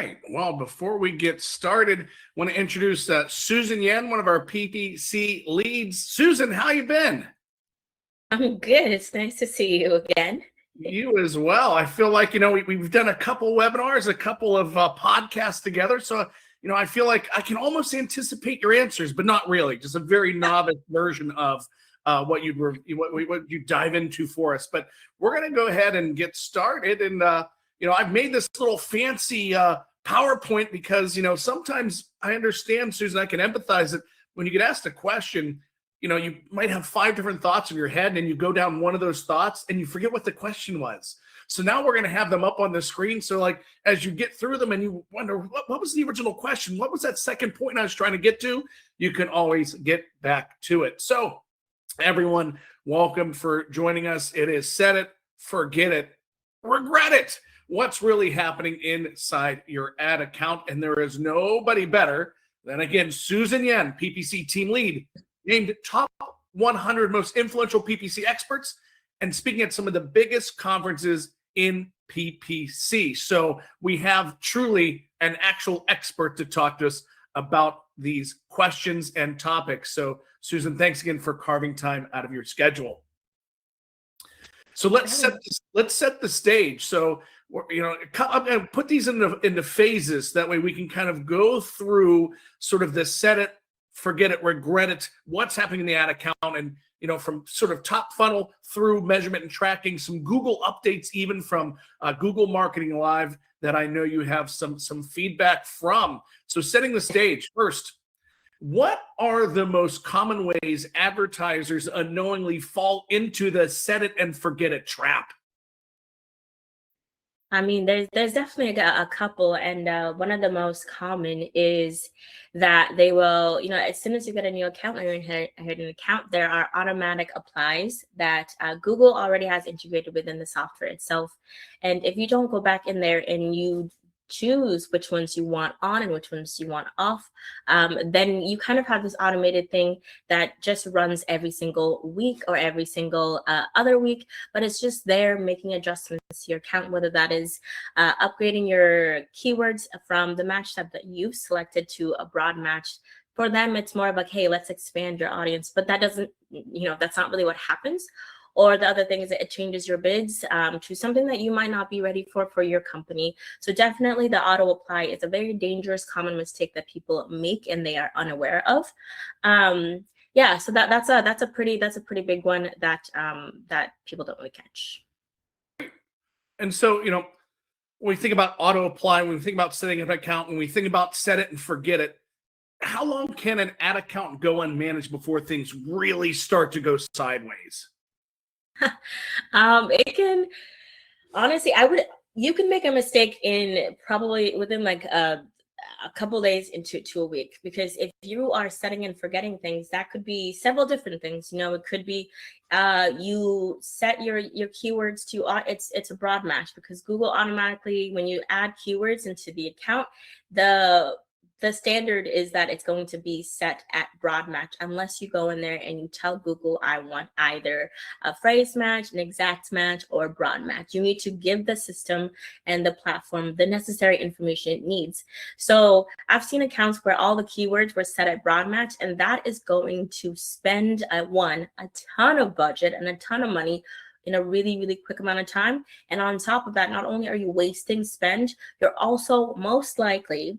right. Well, before we get started, I want to introduce Susan Yen, one of our PPC leads. Susan, how you been? I'm good. It's nice to see you again. You as well. I feel like, we've done a couple webinars, a couple of podcasts together. So, I feel like I can almost anticipate your answers, but not really. Just a very novice version of what you dive into for us. But we're going to go ahead and get started. And, I've made this little fancy PowerPoint because, sometimes I understand, Susan, I can empathize that when you get asked a question, you might have 5 different thoughts in your head and you go down one of those thoughts and you forget what the question was. So now we're going to have them up on the screen. So like, as you get through them and you wonder, what was the original question? What was that second point I was trying to get to? You can always get back to it. So everyone, welcome for joining us. It is Set It, Forget It, Regret It. What's really happening inside your ad account. And there is nobody better than, again, Susan Yen, PPC team lead, named top 100 most influential PPC experts and speaking at some of the biggest conferences in PPC. So we have truly an actual expert to talk to us about these questions and topics. So Susan, thanks again for carving time out of your schedule. So let's set the stage. So I'm going to put these into phases. That way we can kind of go through sort of the set it, forget it, regret it, what's happening in the ad account, and from sort of top funnel through measurement and tracking, some Google updates, even from Google Marketing Live that I know you have some feedback from. So setting the stage first, what are the most common ways advertisers unknowingly fall into the set it and forget it trap? I mean, there's definitely a couple, and one of the most common is that they will, as soon as you get a new account or you inherit an account, there are automatic applies that Google already has integrated within the software itself. And if you don't go back in there and you choose which ones you want on and which ones you want off, then you kind of have this automated thing that just runs every single week or every single other week, but it's just there making adjustments to your account, whether that is upgrading your keywords from the match tab that you've selected to a broad match. For them, it's more of like, hey, let's expand your audience, but that doesn't, that's not really what happens. Or the other thing is that it changes your bids to something that you might not be ready for your company. So definitely the auto apply is a very dangerous, common mistake that people make and they are unaware of. So that's a pretty big one that that people don't really catch. And so, when we think about auto apply, when we think about setting an account, when we think about set it and forget it, how long can an ad account go unmanaged before things really start to go sideways? It can, honestly, you can make a mistake in probably within like a couple days into a week, because if you are setting and forgetting things, that could be several different things. It could be you set your keywords to it's a broad match, because Google automatically, when you add keywords into the account, the standard is that it's going to be set at broad match, unless you go in there and you tell Google, I want either a phrase match, an exact match, or broad match. You need to give the system and the platform the necessary information it needs. So I've seen accounts where all the keywords were set at broad match, and that is going to spend a ton of budget and a ton of money in a really, really quick amount of time. And on top of that, not only are you wasting spend, you're also most likely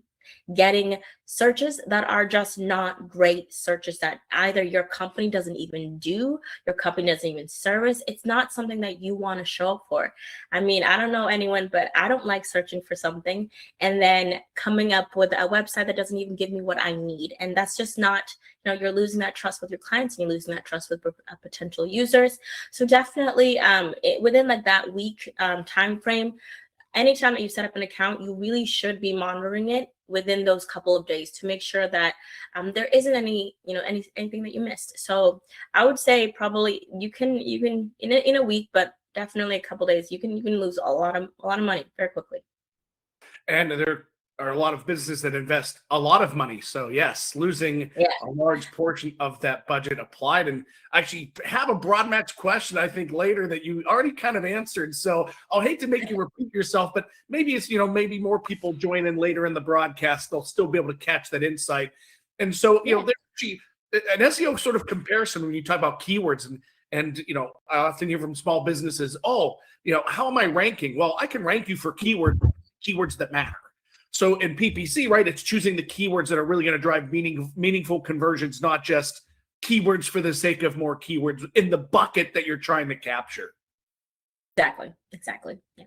getting searches that are just not great searches that either your company doesn't even do, your company doesn't even service. It's not something that you want to show up for. I mean, I don't know anyone, but I don't like searching for something and then coming up with a website that doesn't even give me what I need. And that's just not, you're losing that trust with your clients and you're losing that trust with potential users. So definitely within like that week time frame, anytime that you set up an account, you really should be monitoring it within those couple of days to make sure that there isn't anything that you missed. So I would say probably you can in a week, but definitely a couple of days, you can lose a lot of money very quickly. And there are a lot of businesses that invest a lot of money. So yes, losing Yeah. a large portion of that budget applied. And actually have a broad match question, I think, later that you already kind of answered. So I'll hate to make you repeat yourself, but maybe it's, maybe more people join in later in the broadcast. They'll still be able to catch that insight. And so, there's actually an SEO sort of comparison when you talk about keywords and I often hear from small businesses, how am I ranking? Well, I can rank you for keywords that matter. So in PPC, right, it's choosing the keywords that are really going to drive meaningful conversions, not just keywords for the sake of more keywords in the bucket that you're trying to capture. Exactly. Yeah.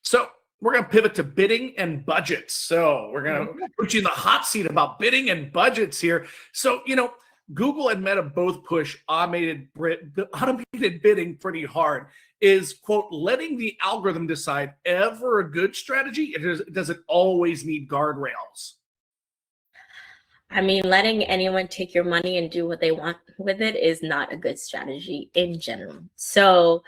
So we're going to pivot to bidding and budgets. So we're going to put you in the hot seat about bidding and budgets here. So, Google and Meta both push automated bidding pretty hard. Is, quote, letting the algorithm decide ever a good strategy? Does it always need guardrails? I mean, letting anyone take your money and do what they want with it is not a good strategy in general. So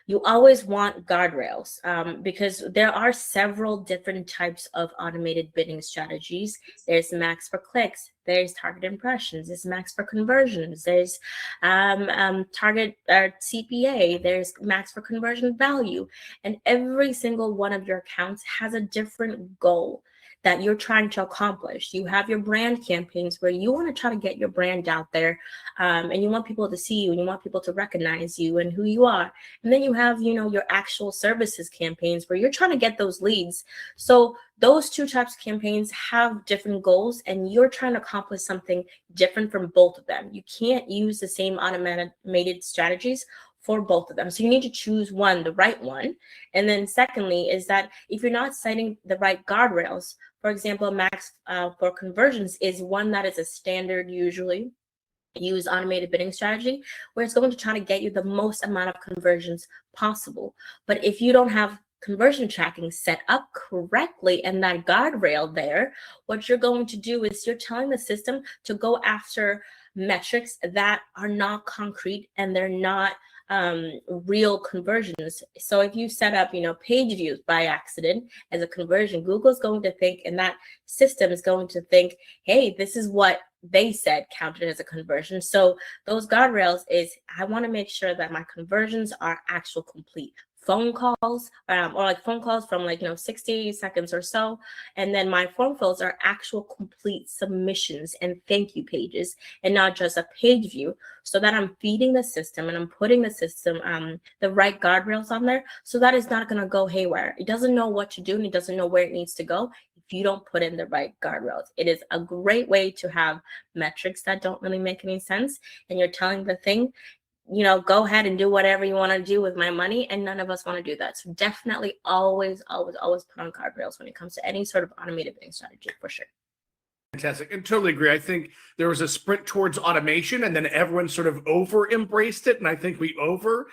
you always want guardrails because there are several different types of automated bidding strategies. There's max for clicks, there's target impressions, there's max for conversions, there's target CPA, there's max for conversion value. And every single one of your accounts has a different goal that you're trying to accomplish. You have your brand campaigns where you want to try to get your brand out there and you want people to see you and you want people to recognize you and who you are. And then you have, your actual services campaigns where you're trying to get those leads. So those two types of campaigns have different goals and you're trying to accomplish something different from both of them. You can't use the same automated strategies for both of them. So you need to choose one, the right one. And then secondly is that if you're not setting the right guardrails, for example, max for conversions is one that is a standard usually use automated bidding strategy where it's going to try to get you the most amount of conversions possible. But if you don't have conversion tracking set up correctly and that guardrail there, what you're going to do is you're telling the system to go after metrics that are not concrete and they're not real conversions. So if you set up, page views by accident as a conversion, Google's going to think, and that system is going to think, hey, this is what they said counted as a conversion. So those guardrails is, I want to make sure that my conversions are actual complete phone calls or like phone calls from 60 seconds or so, and then my form fills are actual complete submissions and thank you pages and not just a page view, so that I'm feeding the system and I'm putting the system the right guardrails on there so that it's not going to go haywire. It doesn't know what to do and it doesn't know where it needs to go if you don't put in the right guardrails. It is a great way to have metrics that don't really make any sense and you're telling the thing, go ahead and do whatever you want to do with my money. And none of us want to do that. So definitely always put on guardrails when it comes to any sort of automated bidding strategy, for sure. Fantastic. And totally agree. I think there was a sprint towards automation and then everyone sort of over embraced it. And I think we over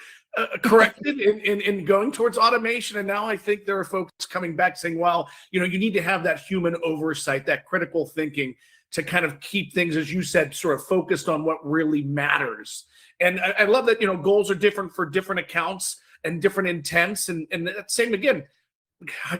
corrected in going towards automation. And now I think there are folks coming back saying, well, you need to have that human oversight, that critical thinking to kind of keep things, as you said, sort of focused on what really matters. And I love that, goals are different for different accounts and different intents. And same again,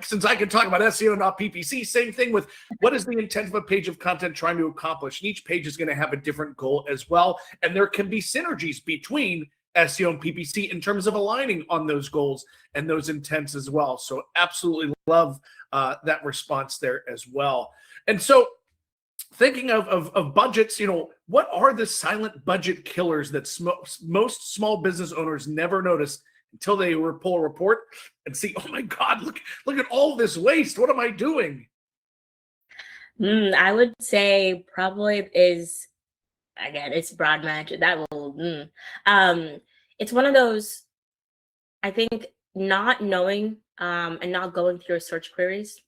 since I can talk about SEO, not PPC, same thing with what is the intent of a page of content trying to accomplish? And each page is going to have a different goal as well. And there can be synergies between SEO and PPC in terms of aligning on those goals and those intents as well. So absolutely love that response there as well. And so thinking of budgets, what are the silent budget killers that most small business owners never notice until they pull a report and see, oh my God, look at all this waste. What am I doing? I would say probably is, again, it's broad magic. That will, it's one of those, I think, not knowing and not going through your search queries.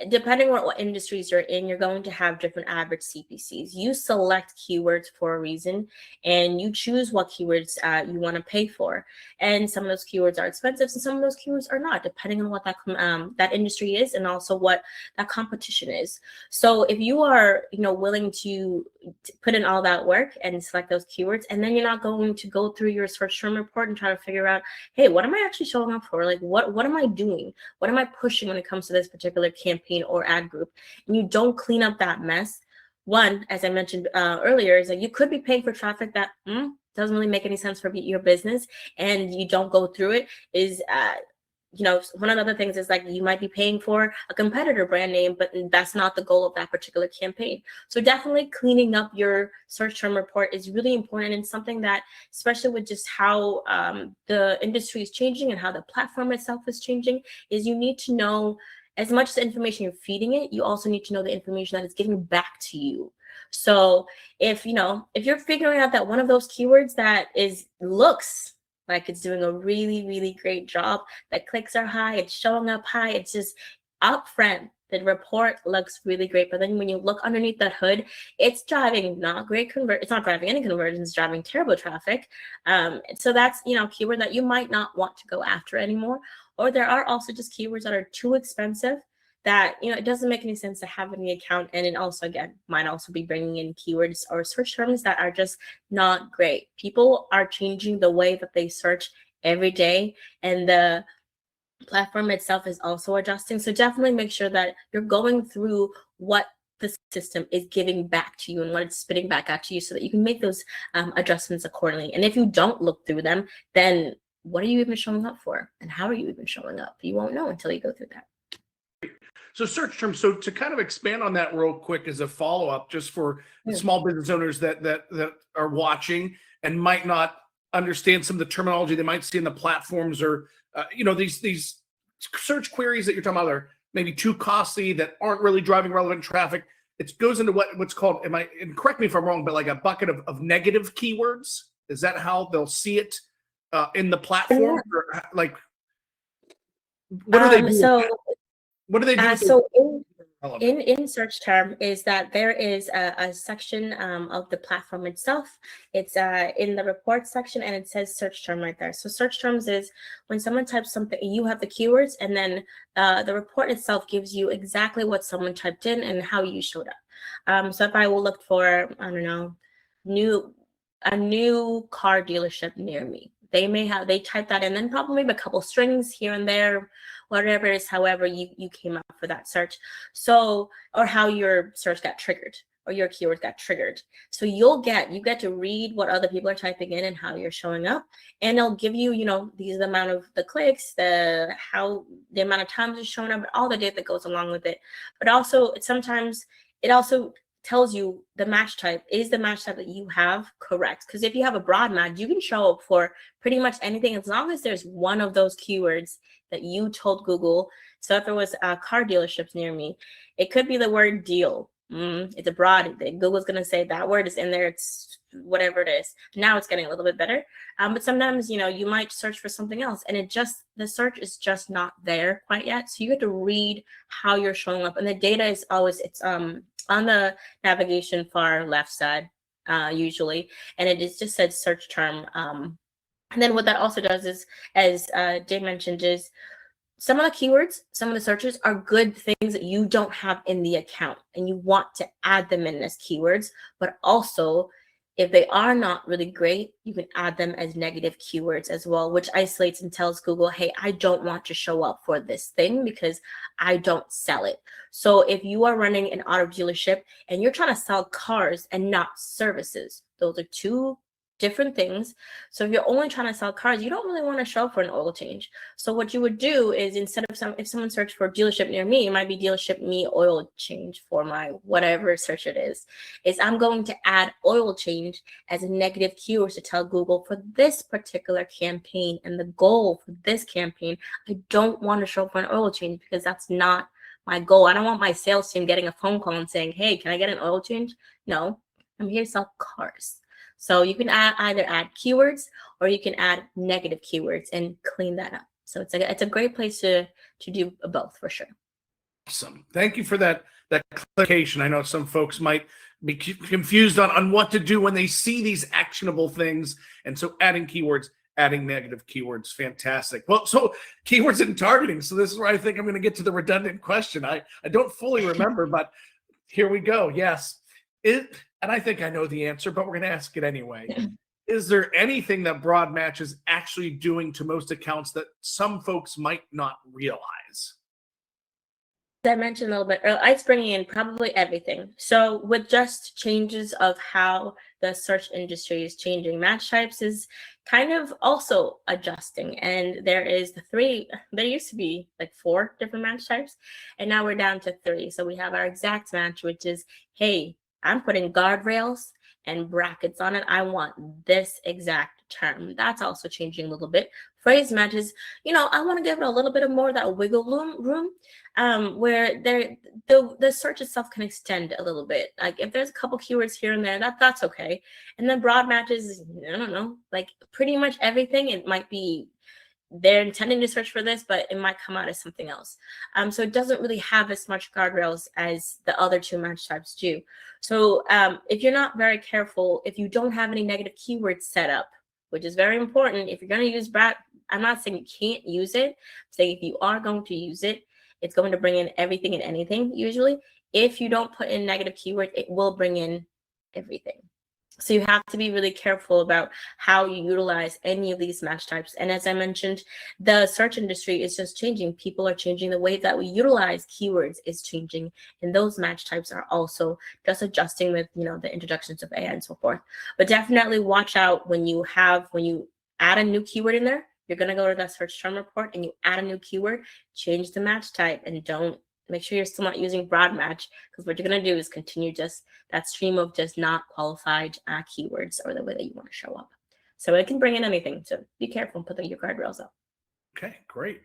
depending on what industries you're in, you're going to have different average CPCs. You select keywords for a reason, and you choose what keywords you want to pay for. And some of those keywords are expensive, and some of those keywords are not, depending on what that industry is, and also what that competition is. So if you are, willing to put in all that work and select those keywords, and then you're not going to go through your search term report and try to figure out, hey, what am I actually showing up for? Like, what am I doing? What am I pushing when it comes to this particular campaign or ad group? And you don't clean up that mess. One, as I mentioned earlier, is that you could be paying for traffic that doesn't really make any sense for your business, and you don't go through it. Is one of the other things is like you might be paying for a competitor brand name, but that's not the goal of that particular campaign. So definitely cleaning up your search term report is really important, and something that, especially with just how the industry is changing and how the platform itself is changing, is you need to know as much as the information you're feeding it, you also need to know the information that it's giving back to you. So if you're figuring out that one of those keywords that looks like it's doing a really, really great job, that clicks are high, it's showing up high, it's just up front, the report looks really great, but then when you look underneath that hood, it's driving not great it's not driving any conversions, it's driving terrible traffic. So that's keyword that you might not want to go after anymore. Or there are also just keywords that are too expensive that it doesn't make any sense to have in the account, and it also, again, might also be bringing in keywords or search terms that are just not great. People are changing the way that they search every day, and the platform itself is also adjusting. So definitely make sure that you're going through what the system is giving back to you and what it's spitting back out to you, so that you can make those adjustments accordingly. And if you don't look through them, then what are you even showing up for, and how are you even showing up? You won't know until you go through that. So search terms. So to kind of expand on that real quick as a follow-up, just for small business owners that are watching and might not understand some of the terminology they might see in the platforms, or these search queries that you're talking about are maybe too costly, that aren't really driving relevant traffic. It goes into what's called, and correct me if I'm wrong, but like a bucket of negative keywords. Is that how they'll see it in the platform? Or like, what do they do? So what do they do? So in search term is that there is a section of the platform itself. It's in the report section, and it says search term right there. So search terms is when someone types something, you have the keywords, and then the report itself gives you exactly what someone typed in and how you showed up. So if I will look for, I don't know, a new car dealership near me, they type that in, then probably maybe a couple strings here and there, whatever it is, however you came up for that search. So, or how your search got triggered, or your keyword got triggered. So you get to read what other people are typing in and how you're showing up, and it'll give you, these are the amount of the clicks, the amount of times it's showing up, all the data that goes along with it. But also sometimes it also tells you the match type. Is the match type that you have correct? Because if you have a broad match, you can show up for pretty much anything, as long as there's one of those keywords that you told Google. So if it was car dealerships near me, it could be the word deal. It's a broad. Google's going to say that word is in there. It's whatever it is. Now it's getting a little bit better. But sometimes, you might search for something else, and the search is just not there quite yet. So you have to read how you're showing up. And the data is always, it's on the navigation far left side, usually. And it is just said search term. And then what that also does is, as Dane mentioned, is some of the keywords, some of the searches are good things that you don't have in the account, and you want to add them in as keywords. But also, if they are not really great, you can add them as negative keywords as well, which isolates and tells Google, hey, I don't want to show up for this thing because I don't sell it. So if you are running an auto dealership and you're trying to sell cars and not services, those are two different things. So if you're only trying to sell cars, you don't really want to show up for an oil change. So what you would do is, instead of if someone searched for dealership near me, it might be dealership me oil change for my whatever search it is I'm going to add oil change as a negative keyword to tell Google, for this particular campaign and the goal for this campaign, I don't want to show up for an oil change because that's not my goal. I don't want my sales team getting a phone call and saying, hey, can I get an oil change? No, I'm here to sell cars. So you can either add keywords, or you can add negative keywords and clean that up. So it's a great place to do both, for sure. Awesome. Thank you for that clarification. I know some folks might be confused on what to do when they see these actionable things. And so adding keywords, adding negative keywords, fantastic. Well, so keywords and targeting. So this is where I think I'm going to get to the redundant question. I don't fully remember, but here we go. Yes. And I think I know the answer, but we're going to ask it anyway. Is there anything that Broad Match is actually doing to most accounts that some folks might not realize? I mentioned a little bit earlier, it's bringing in probably everything. So with just changes of how the search industry is changing, match types is kind of also adjusting. And there used to be like 4 different match types, and now we're down to 3. So we have our exact match, which is, hey, I'm putting guardrails and brackets on it. I want this exact term. That's also changing a little bit. Phrase matches, I want to give it a little bit of more of that wiggle room, where the search itself can extend a little bit. Like if there's a couple keywords here and there, that's okay. And then broad matches, I don't know, like pretty much everything. It might be they're intending to search for this, but it might come out as something else. So it doesn't really have as much guardrails as the other 2 match types do. So if you're not very careful, if you don't have any negative keywords set up, which is very important, if you're going to use I'm not saying you can't use it. I'm saying if you are going to use it, it's going to bring in everything and anything usually. If you don't put in negative keywords, it will bring in everything. So you have to be really careful about how you utilize any of these match types. And as I mentioned, the search industry is just changing. People are changing. The way that we utilize keywords is changing. And those match types are also just adjusting with, the introductions of AI and so forth. But definitely watch out when you add a new keyword in there. You're going to go to that search term report and you add a new keyword, change the match type, and don't make sure you're still not using broad match, because what you're going to do is continue just that stream of just not qualified keywords or the way that you want to show up. So it can bring in anything. So be careful and put your guardrails up. Okay, great.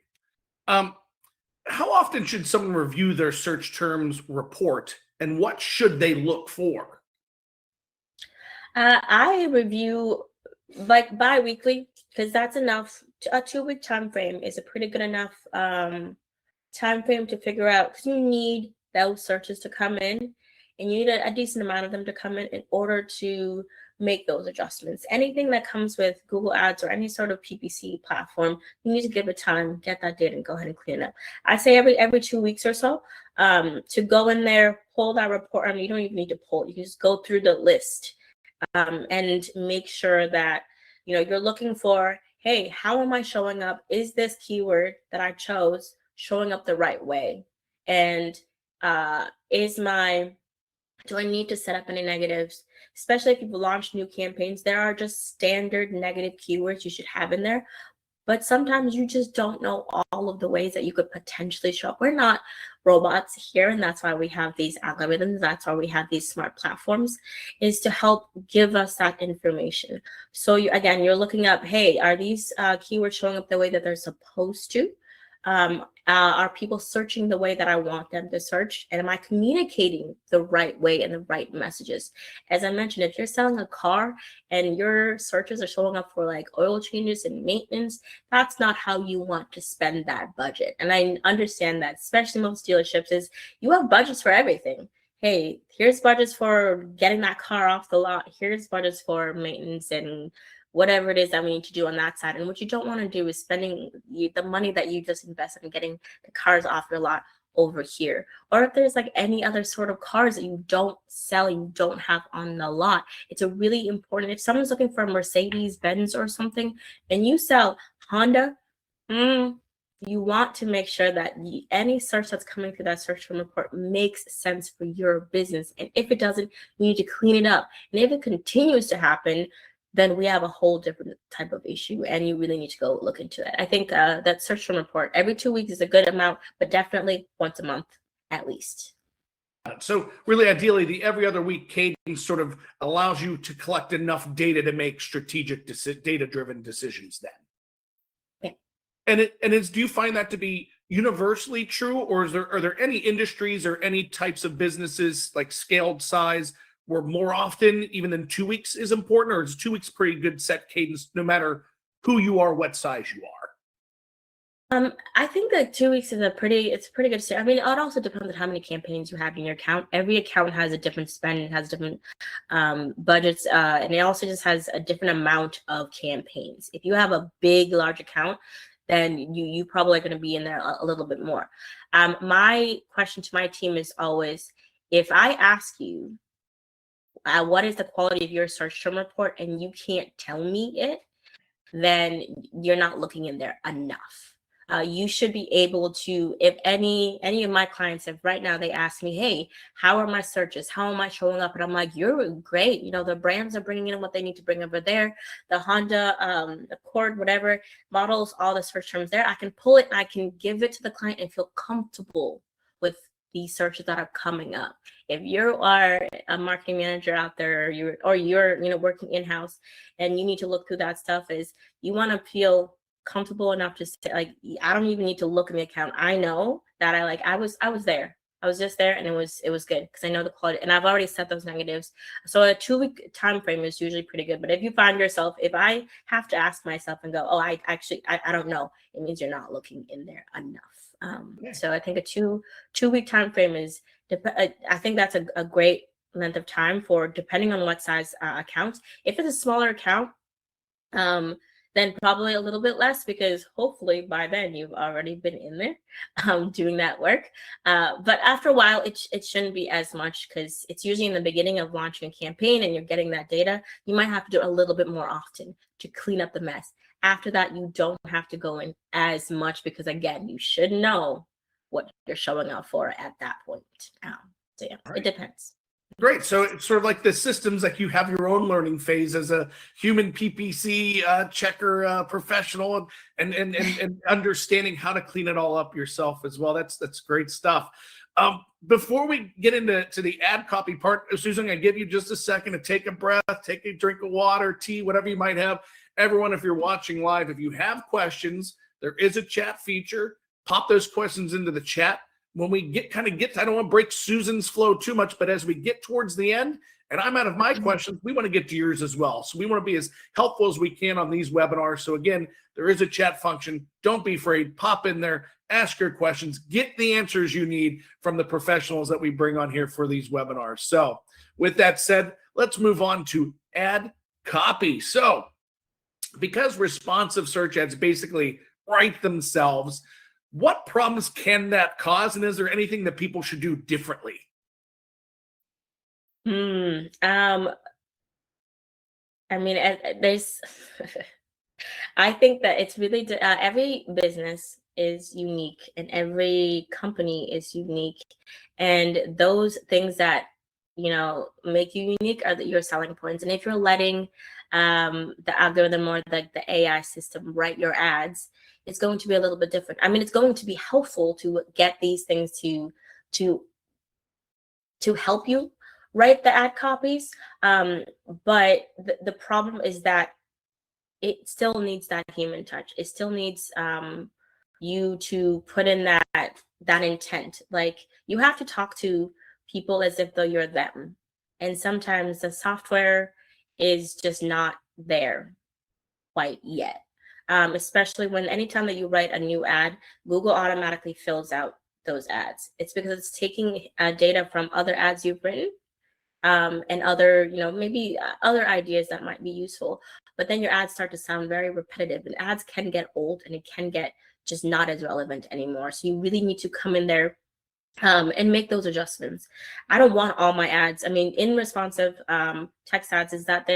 How often should someone review their search terms report, and what should they look for? I review like bi-weekly, because that's enough. A 2-week time frame is a pretty good enough time frame to figure out, because you need those searches to come in, and you need a decent amount of them to come in order to make those adjustments. Anything that comes with Google Ads or any sort of PPC platform, you need to give it time, get that data, and go ahead and clean it up. I say every 2 weeks or so to go in there, pull that report. You don't even need to pull. You can just go through the list and make sure that you're looking for, hey, how am I showing up? Is this keyword that I chose showing up the right way? And do I need to set up any negatives? Especially if you've launched new campaigns, there are just standard negative keywords you should have in there. But sometimes you just don't know all of the ways that you could potentially show up. We're not robots here, and that's why we have these algorithms. That's why we have these smart platforms, is to help give us that information. So you're looking up, hey, are these keywords showing up the way that they're supposed to? Are people searching the way that I want them to search? And am I communicating the right way and the right messages? As I mentioned, if you're selling a car and your searches are showing up for like oil changes and maintenance, that's not how you want to spend that budget. And I understand that, especially most dealerships, is you have budgets for everything. Hey, here's budgets for getting that car off the lot. Here's budgets for maintenance and whatever it is that we need to do on that side. And what you don't want to do is spending the money that you just invested in getting the cars off your lot over here. Or if there's like any other sort of cars that you don't sell, you don't have on the lot, it's a really important. If someone's looking for a Mercedes Benz or something and you sell Honda, you want to make sure that any search that's coming through that search term report makes sense for your business. And if it doesn't, you need to clean it up. And if it continues to happen, then we have a whole different type of issue, and you really need to go look into that. I think that search term report every 2 weeks is a good amount, but definitely once a month at least. So really, ideally, the every other week cadence sort of allows you to collect enough data to make strategic, data-driven decisions then. Yeah. And do you find that to be universally true, or are there any industries or any types of businesses, like scaled size, where more often even than 2 weeks is important, or is 2 weeks pretty good set cadence no matter who you are, what size you are? I think that 2 weeks is it's a pretty good start. I mean, it also depends on how many campaigns you have in your account. Every account has a different spend, it has different budgets, and it also just has a different amount of campaigns. If you have a big, large account, then you probably are going to be in there a little bit more. My question to my team is always, if I ask you, what is the quality of your search term report, and you can't tell me it, then you're not looking in there enough. You should be able to, if any of my clients, if right now they ask me, hey, how are my searches? How am I showing up? And I'm like, you're great. You know, the brands are bringing in what they need to bring over there. The Honda, Accord, whatever models, all the search terms there. I can pull it and I can give it to the client and feel comfortable with these searches that are coming up. If you are a marketing manager out there, or you're working in-house and you need to look through that stuff, is you want to feel comfortable enough to say, like, I don't even need to look in the account. I know that I was there. I was just there, and it was good because I know the quality, and I've already set those negatives. So a 2-week time frame is usually pretty good. But if you find yourself, if I have to ask myself and go, oh, I don't know, it means you're not looking in there enough. So I think a two-week time frame is, I think that's a great length of time for, depending on what size accounts. If it's a smaller account, then probably a little bit less, because hopefully by then you've already been in there doing that work. But after a while, it shouldn't be as much, because it's usually in the beginning of launching a campaign and you're getting that data. You might have to do it a little bit more often to clean up the mess. After that, you don't have to go in as much, because again, you should know what you're showing up for at that point. So yeah, It depends. Great. So it's sort of like the systems, like you have your own learning phase as a human PPC checker professional, and understanding how to clean it all up yourself as well. That's great stuff. Before we get into the ad copy part, Susan, I'm going to give you just a second to take a breath, take a drink of water, tea, whatever you might have. Everyone, if you're watching live, if you have questions, there is a chat feature. Pop those questions into the chat. When we get, I don't want to break Susan's flow too much, but as we get towards the end and I'm out of my questions, we want to get to yours as well. So we want to be as helpful as we can on these webinars. So again, there is a chat function. Don't be afraid. Pop in there, ask your questions, get the answers you need from the professionals that we bring on here for these webinars. So with that said, let's move on to ad copy. So because responsive search ads basically write themselves, what problems can that cause, and is there anything that people should do differently? I mean, there's I think that it's really every business is unique and every company is unique, and those things that make you unique are your selling points. And if you're letting the algorithm or the AI system write your ads, it's going to be a little bit different. I mean, it's going to be helpful to get these things to help you write the ad copies, but the problem is that it still needs that human touch. It still needs you to put in that intent. Like, you have to talk to people as if though you're them, and sometimes the software is just not there quite yet. Especially when anytime that you write a new ad, Google automatically fills out those ads. It's because it's taking data from other ads you've written, and other, maybe other ideas that might be useful. But then your ads start to sound very repetitive, and ads can get old and it can get just not as relevant anymore. So you really need to come in there and make those adjustments. I don't want all my ads. I mean, in responsive text ads, is that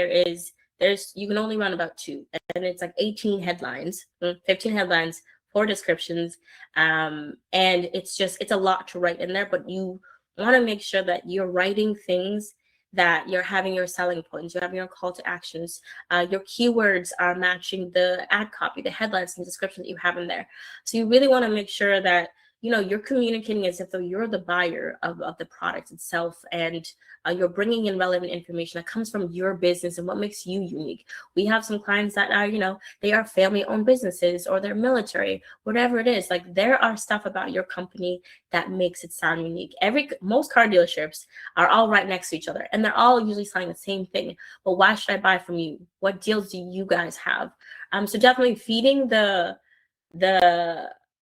you can only run about 2, and it's like 18 headlines, 15 headlines, 4 descriptions, and it's a lot to write in there. But you want to make sure that you're writing things that you're having your selling points, you're having your call to actions, your keywords are matching the ad copy, the headlines and descriptions that you have in there. So you really want to make sure that you're communicating as if though you're the buyer of the product itself, and you're bringing in relevant information that comes from your business and what makes you unique. We have some clients that are, they are family-owned businesses, or they're military, whatever it is. Like, there are stuff about your company that makes it sound unique. Most car dealerships are all right next to each other, and they're all usually selling the same thing. But why should I buy from you? What deals do you guys have? So definitely feeding the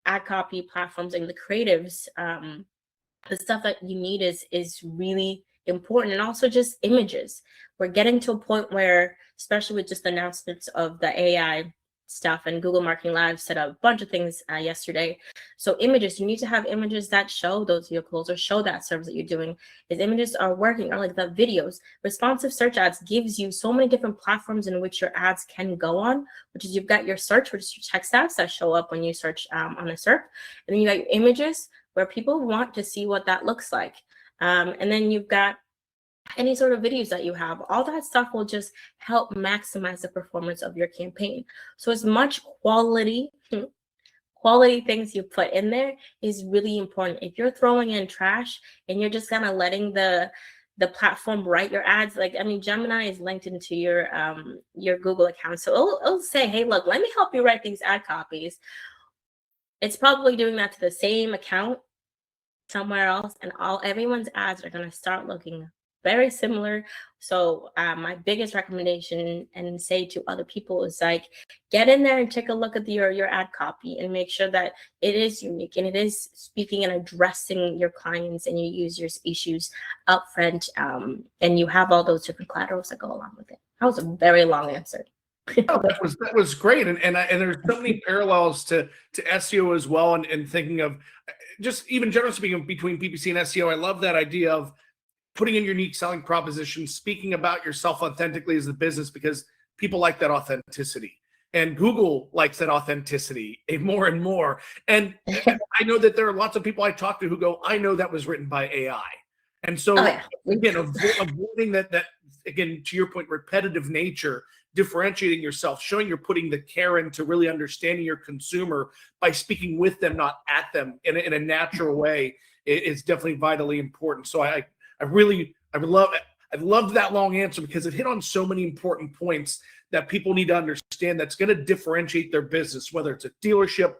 ad copy platforms and the creatives, the stuff that you need is really important. And also just images. We're getting to a point where, especially with just the announcements of the AI stuff, and Google Marketing Live set up a bunch of things yesterday. So images, you need to have images that show those vehicles or show that service that you're doing. If images are working, or like the videos. Responsive search ads gives you so many different platforms in which your ads can go on, which is you've got your search, which is your text ads that show up when you search on a SERP. And then you got your images, where people want to see what that looks like. And then you've got any sort of videos that you have. All that stuff will just help maximize the performance of your campaign. So as much quality things you put in there is really important. If you're throwing in trash and you're just kind of letting the platform write your ads, like, I mean, Gemini is linked into your Google account, so it'll say, hey, look, let me help you write these ad copies. It's probably doing that to the same account somewhere else, and everyone's ads are going to start looking very similar. So my biggest recommendation and say to other people is, like, get in there and take a look at your ad copy and make sure that it is unique and it is speaking and addressing your clients and your users' issues up front, and you have all those different collaterals that go along with it. That was a very long answer. Oh, that was great, and there's so many parallels to SEO as well, and thinking of just even generally speaking between PPC and SEO. I love that idea of putting in your unique selling proposition, speaking about yourself authentically as a business, because people like that authenticity, and Google likes that authenticity more and more. And I know that there are lots of people I talk to who go, I know that was written by AI. And so again, avoiding that again, to your point, repetitive nature, differentiating yourself, showing you're putting the care into really understanding your consumer by speaking with them, not at them, in a natural way, is definitely vitally important. So I loved that long answer, because it hit on so many important points that people need to understand that's going to differentiate their business, whether it's a dealership,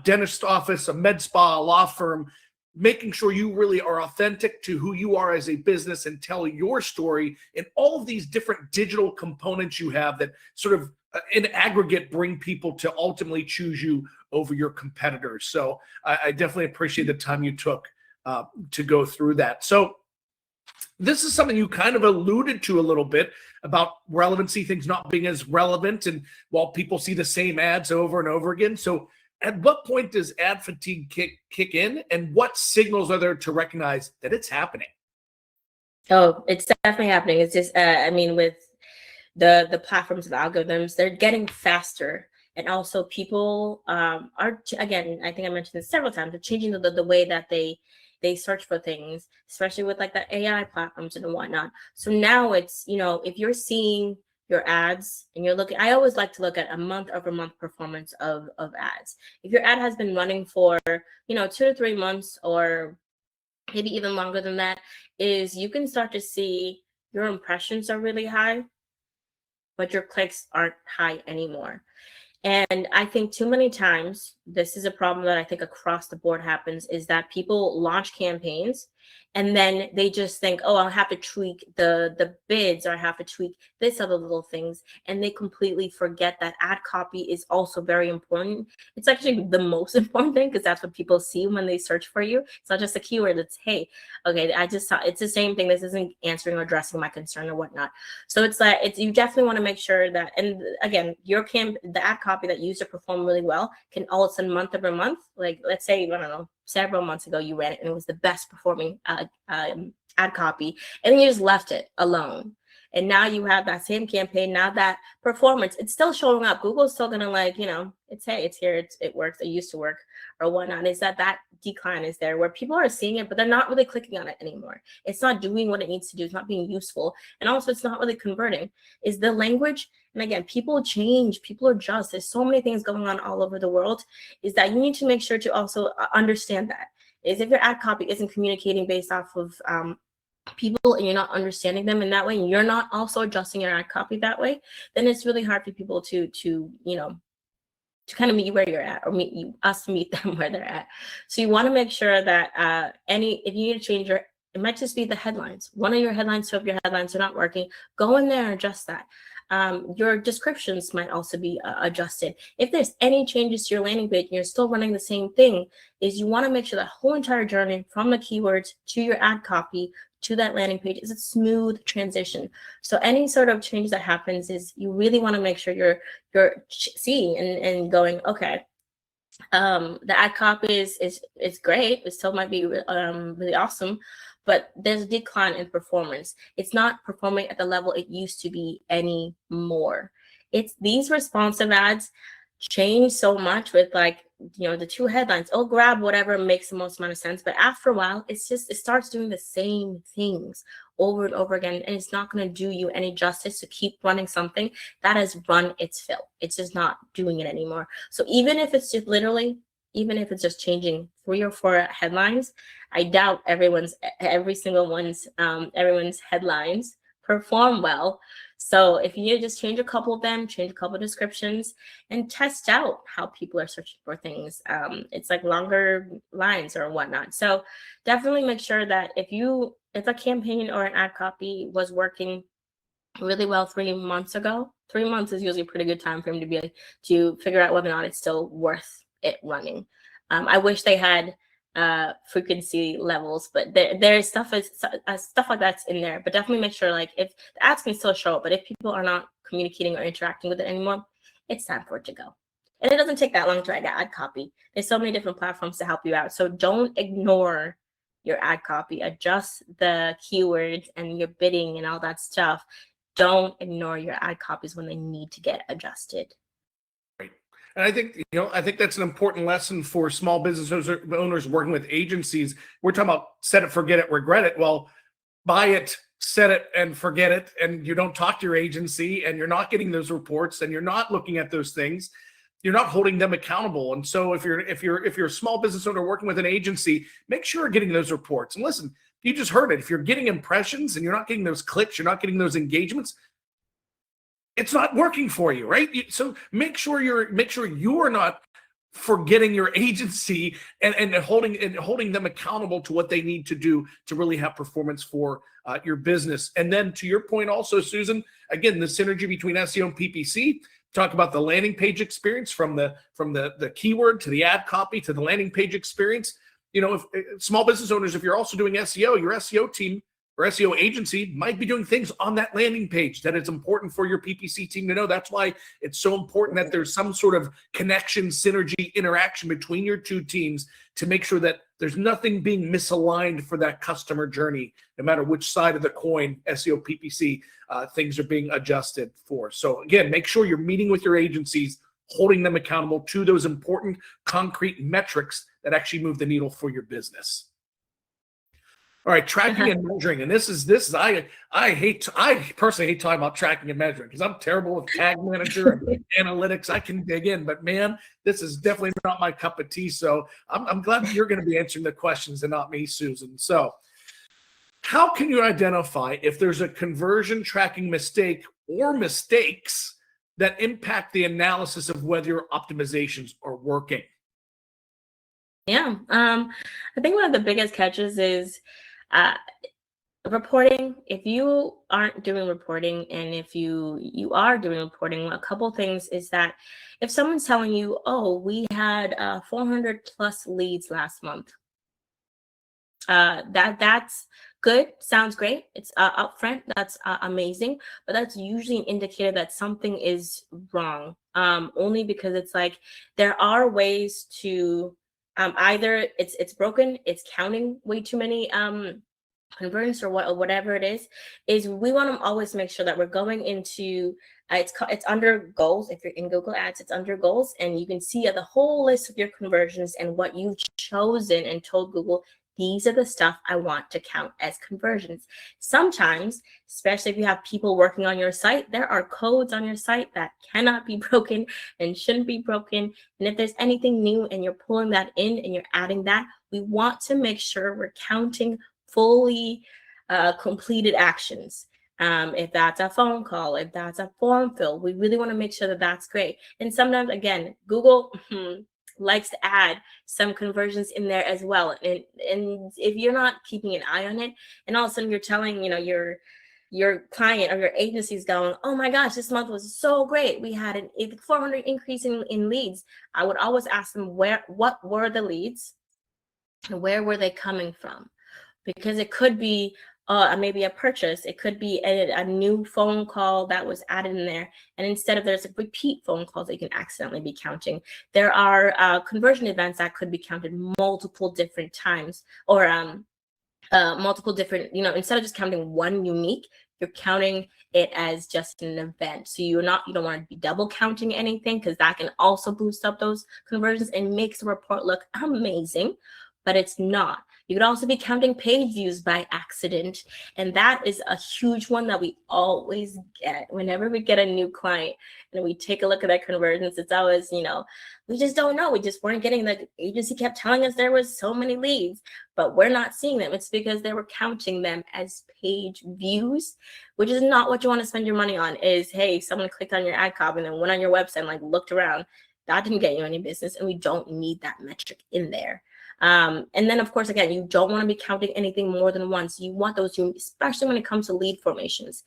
dentist office, a med spa, a law firm. Making sure you really are authentic to who you are as a business and tell your story and all of these different digital components you have that sort of in aggregate bring people to ultimately choose you over your competitors. So I definitely appreciate the time you took to go through that. So this is something you kind of alluded to a little bit about relevancy, things not being as relevant, and while people see the same ads over and over again. So at what point does ad fatigue kick in, and what signals are there to recognize that it's happening? Oh, it's definitely happening. It's just, I mean, with the platforms and algorithms, they're getting faster. And also people are, again, I think I mentioned this several times, they're changing the way that they search for things, especially with like the AI platforms and whatnot. So now it's, if you're seeing your ads and you're looking, I always like to look at a month-over-month performance of ads. If your ad has been running for 2 to 3 months, or maybe even longer than that, is you can start to see your impressions are really high, but your clicks aren't high anymore. And I think too many times, this is a problem that I think across the board happens, is that people launch campaigns and then they just think, oh, I'll have to tweak the bids, or I have to tweak this other little things. And they completely forget that ad copy is also very important. It's actually the most important thing, because that's what people see when they search for you. It's not just a keyword. It's, hey, okay, I just saw, it's the same thing. This isn't answering or addressing my concern or whatnot. So it's like, you definitely want to make sure that, and again, the ad copy that used to perform really well can all of a sudden month over month, like let's say, I don't know, several months ago you ran it and it was the best performing ad copy, and then you just left it alone, and now you have that same campaign, now that performance, it's still showing up. Google's still gonna, like, it's, hey, it's here, it works, it used to work or whatnot. Is that decline is there, where people are seeing it but they're not really clicking on it anymore. It's not doing what it needs to do. It's not being useful, and also it's not really converting. Is the language, and again, people change, people adjust. There's so many things going on all over the world. Is that you need to make sure to also understand that. Is if your ad copy isn't communicating based off of people, and you're not understanding them in that way, and you're not also adjusting your ad copy that way, then it's really hard for people to kind of meet you where you're at, or us to meet them where they're at. So you want to make sure that if you need to change it might just be the headlines. One of your headlines, so if your headlines are not working, go in there and adjust that. Your descriptions might also be adjusted. If there's any changes to your landing page and you're still running the same thing, is you want to make sure that whole entire journey from the keywords to your ad copy to that landing page is a smooth transition. So any sort of change that happens is you really want to make sure you're seeing and going, okay, the ad copy is great. It still might be really awesome, but there's a decline in performance. It's not performing at the level it used to be anymore. It's these responsive ads change so much with, like, the two headlines. Oh, grab whatever makes the most amount of sense. But after a while, it starts doing the same things over and over again, and it's not going to do you any justice to keep running something that has run its fill. It's just not doing it anymore. So even if it's just changing 3 or 4 headlines, I doubt everyone's headlines perform well. So if you just change a couple of them, change a couple of descriptions, and test out how people are searching for things. It's like longer lines or whatnot. So definitely make sure that if a campaign or an ad copy was working really well 3 months ago, 3 months is usually a pretty good time frame to figure out whether or not it's still worth it running. I wish they had frequency levels, but there's stuff like that's in there. But definitely make sure, like, if the ads can still show up, but if people are not communicating or interacting with it anymore, it's time for it to go. And it doesn't take that long to write an ad copy. There's so many different platforms to help you out. So don't ignore your ad copy. Adjust the keywords and your bidding and all that stuff. Don't ignore your ad copies when they need to get adjusted. And I think that's an important lesson for small business owners working with agencies. We're talking about set it, forget it, regret it. Well, buy it, set it, and forget it. And you don't talk to your agency, and you're not getting those reports, and you're not looking at those things. You're not holding them accountable. And so if you're a small business owner working with an agency, make sure you're getting those reports. And listen, you just heard it. If you're getting impressions and you're not getting those clicks, you're not getting those engagements, it's not working for you, right? So make sure you are not forgetting your agency and holding them accountable to what they need to do to really have performance for your business. And then to your point also, Susan, again, the synergy between SEO and PPC. Talk about the landing page experience from the keyword to the ad copy to the landing page experience. If small business owners, if you're also doing SEO, your SEO team or SEO agency might be doing things on that landing page that it's important for your PPC team to know. That's why it's so important that there's some sort of connection, synergy, interaction between your two teams to make sure that there's nothing being misaligned for that customer journey, no matter which side of the coin, SEO, PPC, things are being adjusted for. So again, make sure you're meeting with your agencies, holding them accountable to those important concrete metrics that actually move the needle for your business. All right, tracking and measuring, and this is I personally hate talking about tracking and measuring because I'm terrible with Tag Manager and analytics. I can dig in, but man, this is definitely not my cup of tea. So I'm glad that you're going to be answering the questions and not me, Susan. So, how can you identify if there's a conversion tracking mistake or mistakes that impact the analysis of whether your optimizations are working? Yeah, I think one of the biggest catches is reporting. If you aren't doing reporting, and if you are doing reporting, a couple things is that if someone's telling you, oh, we had 400 plus leads last month, that's good, sounds great, it's upfront, that's amazing, but that's usually an indicator that something is wrong, only because it's like there are ways to either it's broken, it's counting way too many conversions or whatever it is we want to always make sure that we're going into it's under goals. If you're in Google Ads, it's under goals, and you can see the whole list of your conversions and what you've chosen and told Google, these are the stuff I want to count as conversions. Sometimes, especially if you have people working on your site, there are codes on your site that cannot be broken and shouldn't be broken. And if there's anything new and you're pulling that in and you're adding that, we want to make sure we're counting fully completed actions. If that's a phone call, if that's a form fill, we really want to make sure that that's great. And sometimes, again, Google likes to add some conversions in there as well. And if you're not keeping an eye on it, and all of a sudden you're telling, your your client or your agency is going, oh my gosh, this month was so great. We had an 400 increase in leads. I would always ask them what were the leads and where were they coming from? Because it could be maybe a purchase. It could be a new phone call that was added in there. And instead of there's like repeat phone calls that you can accidentally be counting, there are conversion events that could be counted multiple different times, or multiple different, instead of just counting one unique, you're counting it as just an event. So you don't want to be double counting anything, because that can also boost up those conversions and makes the report look amazing, but it's not. You could also be counting page views by accident. And that is a huge one that we always get whenever we get a new client and we take a look at their conversions. It's always, we just don't know. We just weren't getting, the agency kept telling us there was so many leads, but we're not seeing them. It's because they were counting them as page views, which is not what you want to spend your money on. Is, hey, someone clicked on your ad copy and then went on your website and like looked around. That didn't get you any business, and we don't need that metric in there. And then, of course, again, you don't want to be counting anything more than once. You want those, especially when it comes to lead formations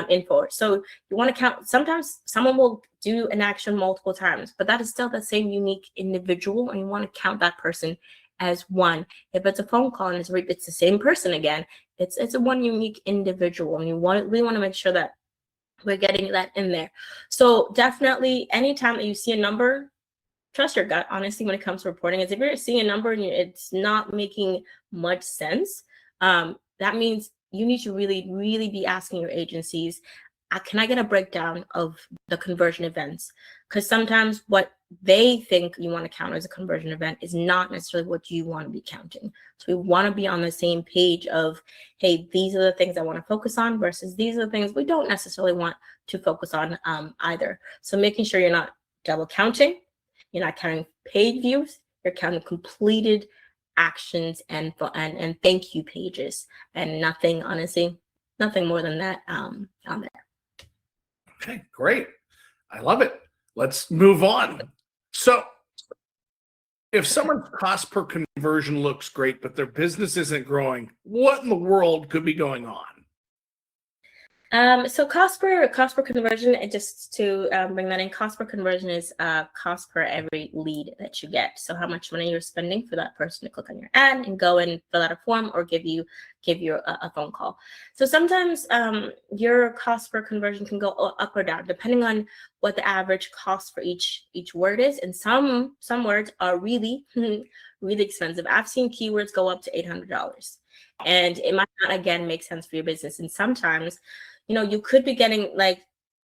info. So you want to count. Sometimes someone will do an action multiple times, but that is still the same unique individual, and you want to count that person as one. If it's a phone call and it's the same person again, it's a one unique individual, and we want to make sure that we're getting that in there. So definitely, anytime that you see a number, trust your gut, honestly, when it comes to reporting. Is if you're seeing a number and it's not making much sense, that means you need to really, really be asking your agencies, can I get a breakdown of the conversion events? Because sometimes what they think you want to count as a conversion event is not necessarily what you want to be counting. So we want to be on the same page of, hey, these are the things I want to focus on versus these are the things we don't necessarily want to focus on either. So making sure you're not double counting. You're not counting page views. You're counting completed actions and thank you pages, and nothing, honestly, nothing more than that on there. Okay, great. I love it. Let's move on. So if someone's cost per conversion looks great, but their business isn't growing, what in the world could be going on? So cost per conversion, and just to bring that in, cost per conversion is cost per every lead that you get. So how much money you're spending for that person to click on your ad and go and fill out a form or give you a phone call. So sometimes your cost per conversion can go up or down depending on what the average cost for each word is. And some words are really really expensive. I've seen keywords go up to $800, and it might not, again, make sense for your business. And sometimes, you could be getting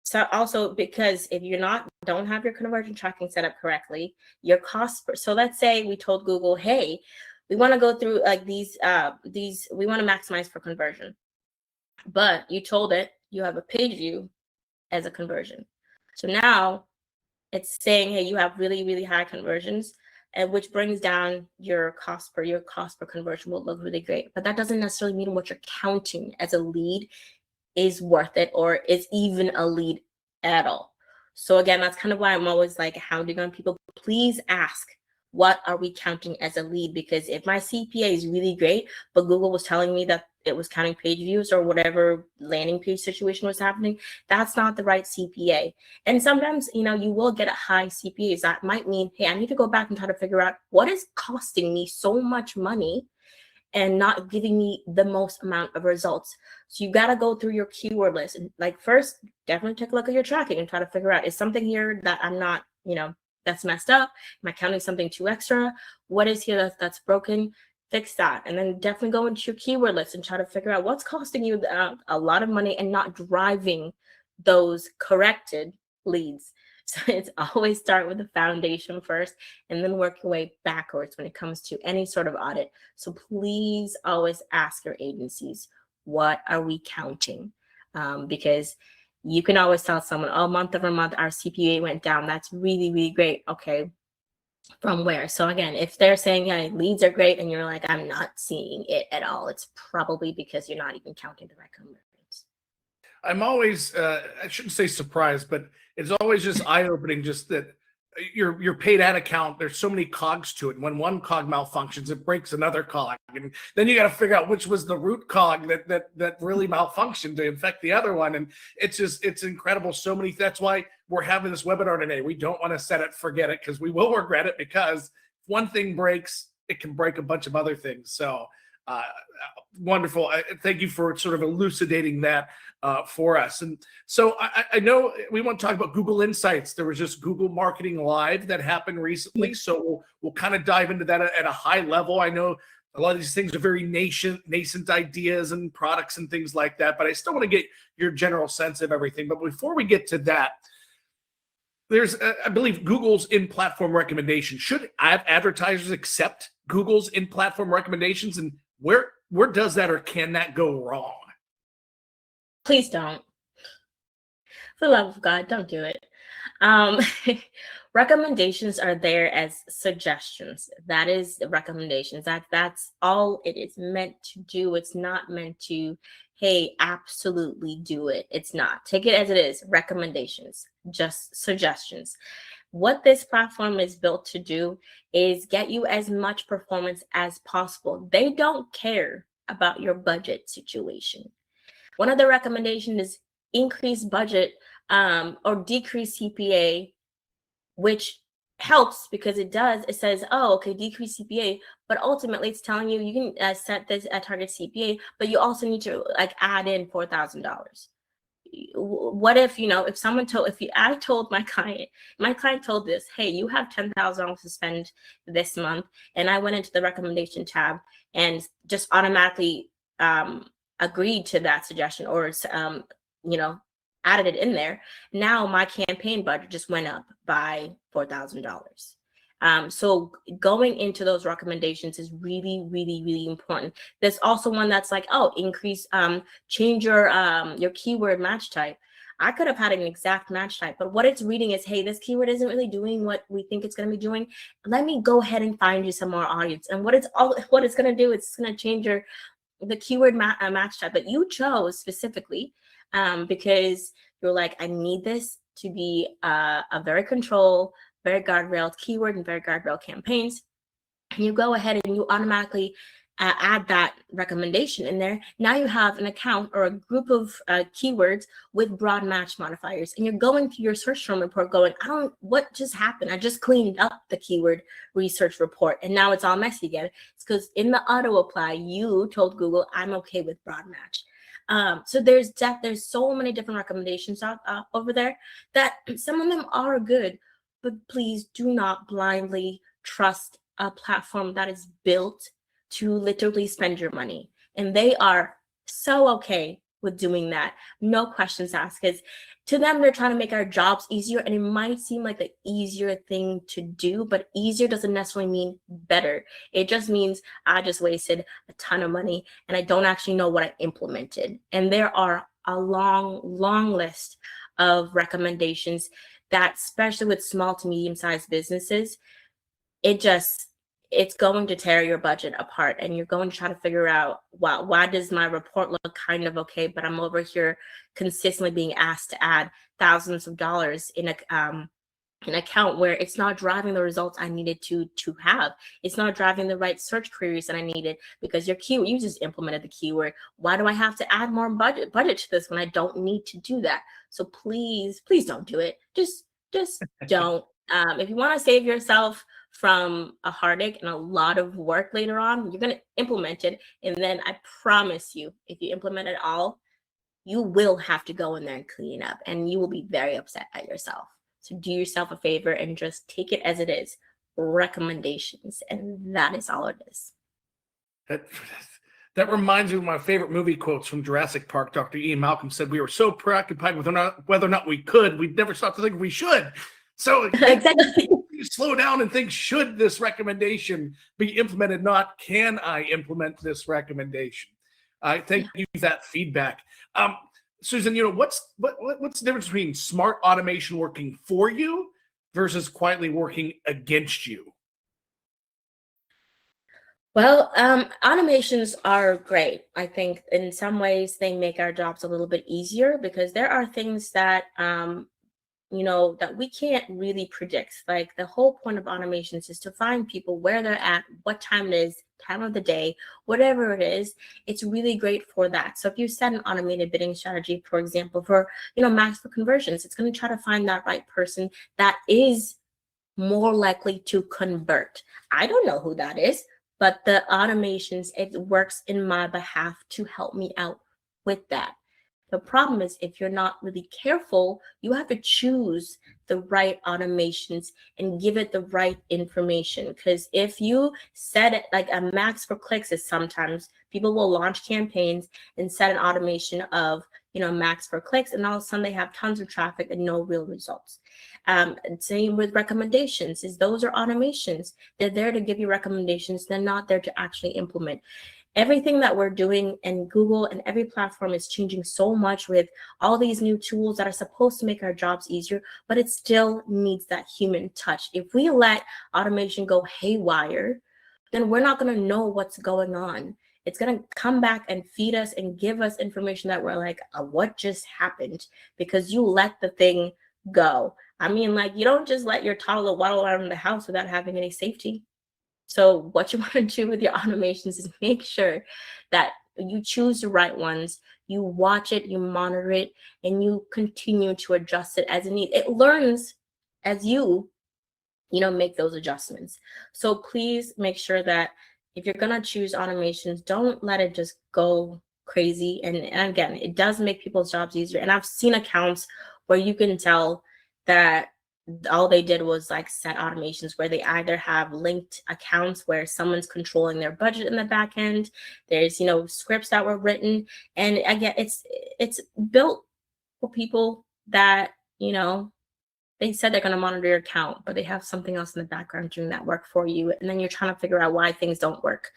so also, because if you're don't have your conversion tracking set up correctly, your cost so let's say we told Google, hey, we want to go through like these we want to maximize for conversion, but you told it you have a page view as a conversion. So now it's saying, hey, you have really, really high conversions, and which brings down your cost per conversion will look really great. But that doesn't necessarily mean what you're counting as a lead is worth it or is even a lead at all. So again, that's kind of why I'm always like hounding on people. Please ask, what are we counting as a lead? Because if my CPA is really great, but Google was telling me that it was counting page views or whatever landing page situation was happening, that's not the right CPA. And sometimes, you will get a high CPA. That might mean, hey, I need to go back and try to figure out what is costing me so much money and not giving me the most amount of results. So you got to go through your keyword list and first definitely take a look at your tracking and try to figure out, is something here that I'm not, that's messed up? Am I counting something too extra? What is here that's broken? Fix that. And then definitely go into your keyword list and try to figure out what's costing you a lot of money and not driving those corrected leads. So it's always start with the foundation first and then work your way backwards when it comes to any sort of audit. So please always ask your agencies, what are we counting? Because you can always tell someone, oh, month over month, our CPA went down. That's really, really great. Okay, from where? So again, if they're saying, yeah, leads are great, and you're like, I'm not seeing it at all, it's probably because you're not even counting the right conversions. I'm always, I shouldn't say surprised, but it's always just eye-opening just that your paid ad account, there's so many cogs to it. And when one cog malfunctions, it breaks another cog. And then you got to figure out which was the root cog that really malfunctioned to infect the other one. And it's incredible. So many, that's why we're having this webinar today. We don't want to set it, forget it, because we will regret it, because if one thing breaks, it can break a bunch of other things. So wonderful. Thank you for sort of elucidating that for us. And so I know we want to talk about Google Insights. There was just Google Marketing Live that happened recently. So we'll kind of dive into that at a high level. I know a lot of these things are very nascent ideas and products and things like that, but I still want to get your general sense of everything. But before we get to that, there's, I believe, Google's in-platform recommendations. Should advertisers accept Google's in-platform recommendations, and where does that or can that go wrong? Please don't. For the love of God, don't do it. Recommendations are there as suggestions. That is the recommendations. That's all it is meant to do. It's not meant to, hey, absolutely do it. It's not. Take it as it is. Recommendations, just suggestions. What this platform is built to do is get you as much performance as possible. They don't care about your budget situation. One of the recommendations is increase budget or decrease CPA, which helps because it says, oh, okay, decrease CPA, but ultimately it's telling you you can set this at target CPA, but you also need to like add in $4,000. What if, I told my client told this, hey, you have $10,000 to spend this month, and I went into the recommendation tab and just automatically agreed to that suggestion, or added it in there. Now my campaign budget just went up by $4,000. So going into those recommendations is really, really, really important. There's also one that's like, oh, change your keyword match type. I could have had an exact match type, but what it's reading is, hey, this keyword isn't really doing what we think it's going to be doing. Let me go ahead and find you some more audience. And what it's going to do, it's going to change the keyword match type that you chose specifically, because you're like, I need this to be a very controlled, very guardrailed keyword and very guardrailed campaigns. And you go ahead and you automatically add that recommendation in there. Now you have an account or a group of keywords with broad match modifiers, and you're going through your search term report going, what just happened? I just cleaned up the keyword research report and now it's all messy again. It's because in the auto apply, you told Google, I'm okay with broad match. So there's so many different recommendations over there that some of them are good, but please do not blindly trust a platform that is built to literally spend your money. And they are so okay with doing that. No questions asked, because to them, they're trying to make our jobs easier. And it might seem like the easier thing to do, but easier doesn't necessarily mean better. It just means I just wasted a ton of money and I don't actually know what I implemented. And there are a long, long list of recommendations that, especially with small to medium-sized businesses, it's going to tear your budget apart, and you're going to try to figure out, wow, why does my report look kind of okay, but I'm over here consistently being asked to add thousands of dollars in an account where it's not driving the results I needed to have. It's not driving the right search queries that I needed because you just implemented the keyword. Why do I have to add more budget to this when I don't need to do that? So please don't do it. Just don't. If you want to save yourself from a heartache and a lot of work later on, you're going to implement it. And then I promise you, if you implement it all, you will have to go in there and clean up, and you will be very upset at yourself. So do yourself a favor and just take it as it is, recommendations. And that is all it is. That reminds me of my favorite movie quotes from Jurassic Park. Dr. Ian Malcolm said, we were so preoccupied with whether or not we could, we'd never stop to think we should. So Exactly. Slow down and think, should this recommendation be implemented? Not, can I implement this recommendation? Thank you for that feedback. Susan, what's the difference between smart automation working for you versus quietly working against you? Well, automations are great. I think in some ways they make our jobs a little bit easier because there are things that that we can't really predict. Like, the whole point of automations is to find people where they're at, what time it is, time of the day, whatever it is. It's really great for that. So if you set an automated bidding strategy, for example, for max for conversions, it's going to try to find that right person that is more likely to convert. I don't know who that is, but the automations, it works in my behalf to help me out with that. The problem is, if you're not really careful, you have to choose the right automations and give it the right information. Because if you set it like a max for clicks, is sometimes people will launch campaigns and set an automation of max for clicks, and all of a sudden they have tons of traffic and no real results. Same with recommendations, is those are automations. They're there to give you recommendations. They're not there to actually implement. Everything that we're doing, and Google and every platform is changing so much with all these new tools that are supposed to make our jobs easier, but it still needs that human touch. If we let automation go haywire, then we're not going to know what's going on. It's going to come back and feed us and give us information that we're like, what just happened? Because you let the thing go. I mean, like, you don't just let your toddler waddle around the house without having any safety. So what you want to do with your automations is make sure that you choose the right ones, you watch it, you monitor it, and you continue to adjust it as it needs. It learns as you make those adjustments. So please make sure that if you're going to choose automations, don't let it just go crazy. And again, it does make people's jobs easier. And I've seen accounts where you can tell that all they did was like set automations where they either have linked accounts where someone's controlling their budget in the back end. There's scripts that were written, and again, it's built for people that they said they're going to monitor your account, but they have something else in the background doing that work for you, and then you're trying to figure out why things don't work.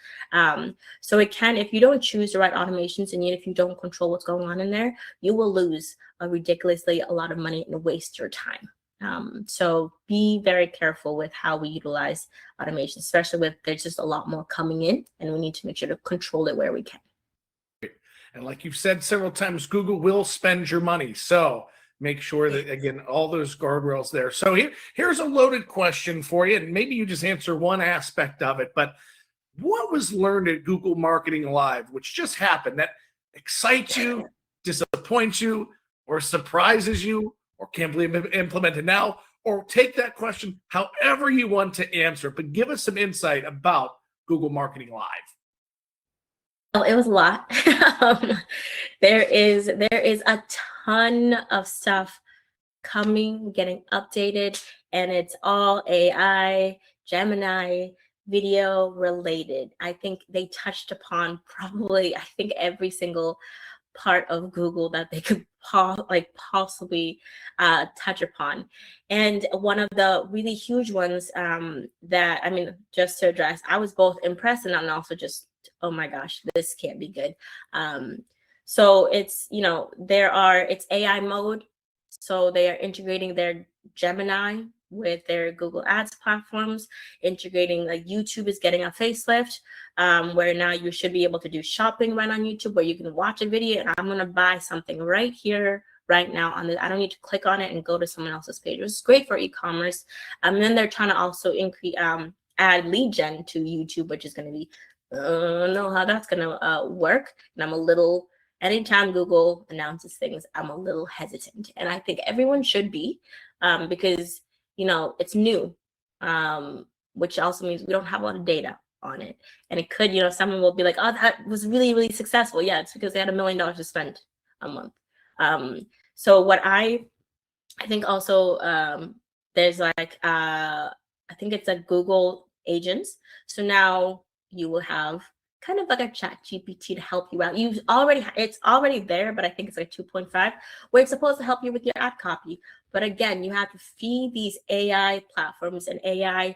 So it can, if you don't choose the right automations, and if you don't control what's going on in there, you will lose ridiculously a lot of money and waste your time. So be very careful with how we utilize automation, especially with there's just a lot more coming in, and we need to make sure to control it where we can. And like you've said several times, Google will spend your money. So make sure that, again, all those guardrails there. So here's a loaded question for you, and maybe you just answer one aspect of it. But what was learned at Google Marketing Live, which just happened, that excites you, disappoints you, or surprises you, or can't believe it implemented now? Or take that question however you want to answer, but give us some insight about Google Marketing Live. Oh, it was a lot. There is a ton of stuff coming, getting updated, and it's all AI, Gemini, video related. I think they touched upon probably, every single part of Google that they could possibly touch upon. And one of the really huge ones that, just to address, I was both impressed and also just, oh my gosh, this can't be good. So it's, it's AI mode. So they are integrating their Gemini with their Google Ads platforms, integrating, like, YouTube is getting a facelift, where now you should be able to do shopping right on YouTube, where you can watch a video and I'm going to buy something right here, right now on the, I don't need to click on it and go to someone else's page, which is great for e-commerce. And then they're trying to also increase, add lead gen to YouTube, which is going to be, I don't know how that's going to work. And anytime Google announces things, I'm a little hesitant. And I think everyone should be, because it's new, which also means we don't have a lot of data on it. And it could, someone will be like, oh, that was really, really successful. Yeah, it's because they had $1 million to spend a month. So what I think also, there's like, I think it's a Google agents. So now you will have kind of like a chat GPT to help you out. It's already there, but I think it's like 2.5, where it's supposed to help you with your ad copy. But again, you have to feed these AI platforms and AI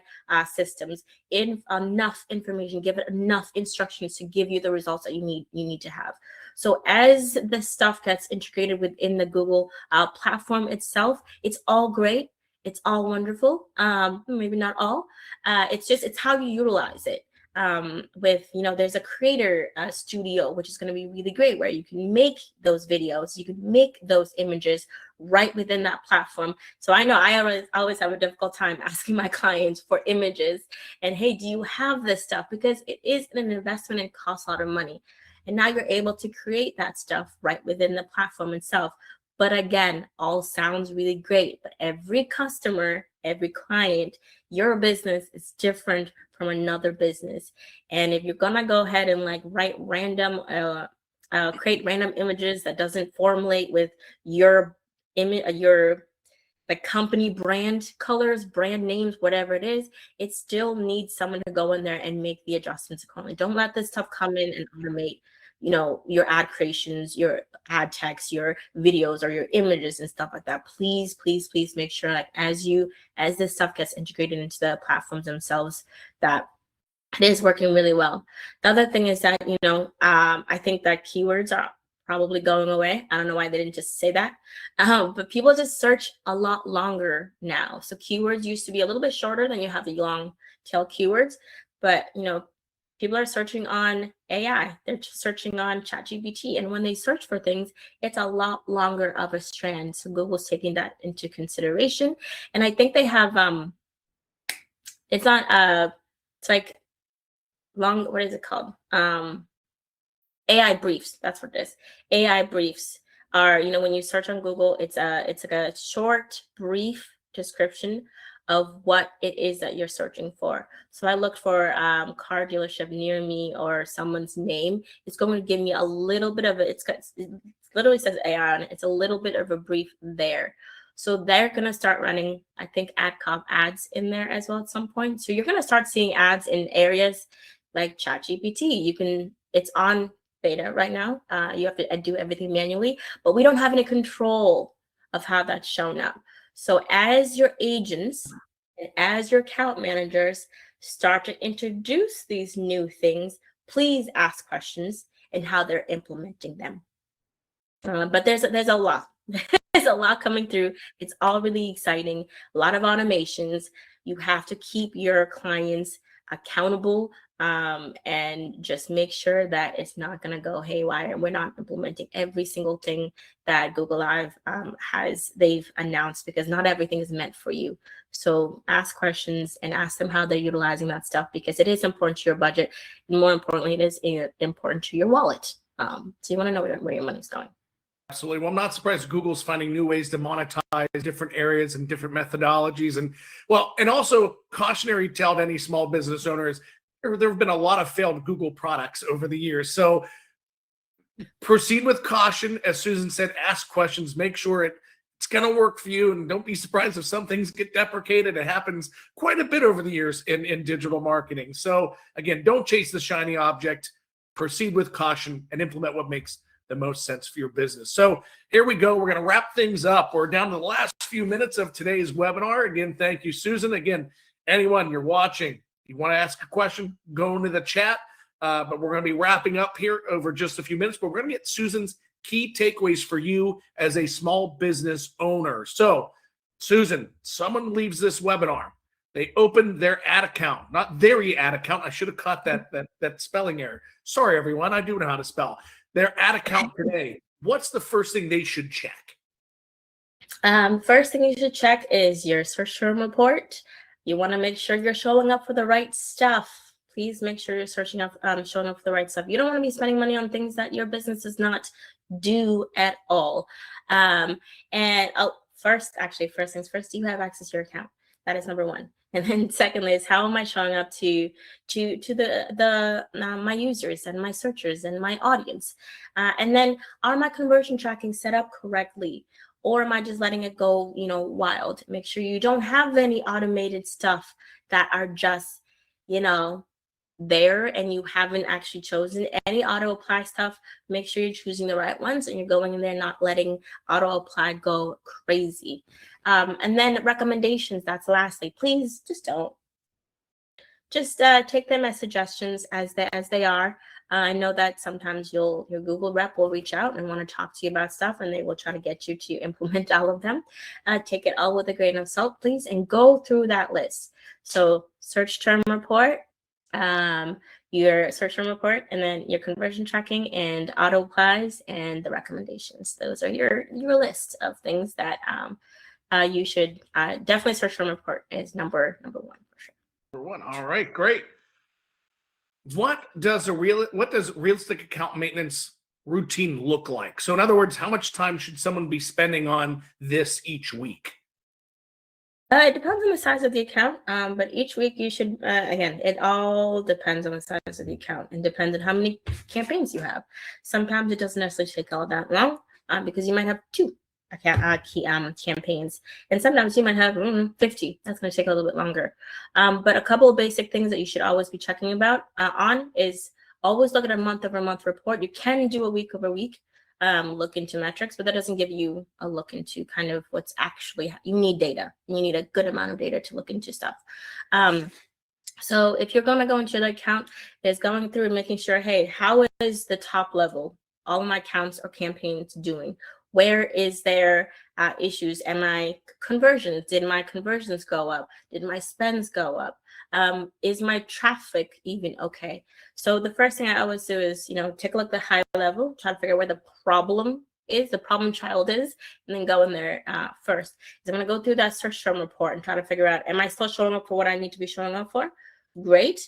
systems in enough information, give it enough instructions to give you the results that you need to have. So as the stuff gets integrated within the Google platform itself, it's all great. It's all wonderful. Maybe not all. It's how you utilize it. with, there's a creator studio, which is going to be really great, where you can make those videos, you can make those images right within that platform. So I know I always have a difficult time asking my clients for images and, hey, do you have this stuff? Because it is an investment and costs a lot of money. And now you're able to create that stuff right within the platform itself. But again, all sounds really great, but every customer, every client, your business is different from another business. And if you're gonna go ahead and like write random, create random images that doesn't formulate with your image, your like company brand colors, brand names, whatever it is, it still needs someone to go in there and make the adjustments accordingly. Don't let this stuff come in and automate, your ad creations, your ad text, your videos, or your images and stuff like that. Please, please, please make sure, like, as this stuff gets integrated into the platforms themselves, that it is working really well. The other thing is that, I think that keywords are probably going away. I don't know why they didn't just say that. But people just search a lot longer now. So keywords used to be a little bit shorter than you have the long tail keywords. But, people are searching on AI. They're searching on ChatGPT. And when they search for things, it's a lot longer of a strand. So Google's taking that into consideration. And I think they have, it's like long, what is it called? AI briefs. That's what it is. AI briefs are, when you search on Google, it's like a short, brief description of what it is that you're searching for. So I looked for car dealership near me or someone's name. It's going to give me a little bit of it literally says AI on it. It's a little bit of a brief there. So they're going to start running, I think, AdCop ads in there as well at some point. So you're going to start seeing ads in areas like ChatGPT. It's on beta right now. You have to do everything manually, but we don't have any control of how that's shown up. So as your agents and as your account managers start to introduce these new things, please ask questions and how they're implementing them. But there's a lot. There's a lot coming through. It's all really exciting. A lot of automations. You have to keep your clients accountable, and just make sure that it's not going to go haywire. We're not implementing every single thing that Google Live they've announced, because not everything is meant for you. So ask questions and ask them how they're utilizing that stuff, because it is important to your budget. And more importantly, it is important to your wallet. So you want to know where your money's going. Absolutely. Well, I'm not surprised Google's finding new ways to monetize different areas and different methodologies. And also cautionary tale to any small business owners, there have been a lot of failed Google products over the years. So proceed with caution. As Susan said, ask questions, make sure it's going to work for you. And don't be surprised if some things get deprecated. It happens quite a bit over the years in digital marketing. So again, don't chase the shiny object, proceed with caution, and implement what makes the most sense for your business. So here we go. We're going to wrap things up. We're down to the last few minutes of today's webinar. Again, thank you, Susan. Again, anyone you're watching, you want to ask a question, go into the chat. But we're going to be wrapping up here over just a few minutes. But we're going to get Susan's key takeaways for you as a small business owner. So, Susan, someone leaves this webinar. They open their ad account, not their ad account. I should have caught that spelling error. Sorry, everyone. I do know how to spell. Their ad account today. What's the first thing they should check? First thing you should check is your search term report. You want to make sure you're showing up for the right stuff. Please make sure you're showing up for the right stuff. You don't want to be spending money on things that your business does not do at all. First things first, do you have access to your account? That is number one. And then secondly is, how am I showing up to my users and my searchers and my audience? And then, are my conversion tracking set up correctly? Or am I just letting it go, wild? Make sure you don't have any automated stuff that are just, there, and you haven't actually chosen any auto apply stuff. Make sure you're choosing the right ones and you're going in there, not letting auto apply go crazy. And then recommendations, that's lastly. Please just don't. Just take them as suggestions as they are. I know that sometimes your Google rep will reach out and want to talk to you about stuff, and they will try to get you to implement all of them. Take it all with a grain of salt, please, and go through that list. So search term report, your search term report, and then your conversion tracking and auto applies and the recommendations. Those are your list of things that you should definitely search term report is number one for sure. Number one. All right, great. What does realistic account maintenance routine look like? So in other words, how much time should someone be spending on this each week? It depends on the size of the account, but each week you should, again, it all depends on the size of the account and depends on how many campaigns you have. Sometimes it doesn't necessarily take all that long because you might have two campaigns, and sometimes you might have 50. That's going to take a little bit longer. But a couple of basic things that you should always be checking about on is always look at a month-over-month report. You can do a week-over-week. Look into metrics, but that doesn't give you a look into kind of what's actually, you need data. You need a good amount of data to look into stuff. So if you're going to go into the account, is going through and making sure, hey, how is the top level, all of my accounts or campaigns doing? Where is there issues? Did my conversions go up? Did my spends go up? Is my traffic even okay? So the first thing I always do is, take a look at the high level, try to figure out where the problem is, the problem child is, and then go in there first. So I'm going to go through that search term report and try to figure out, am I still showing up for what I need to be showing up for? Great.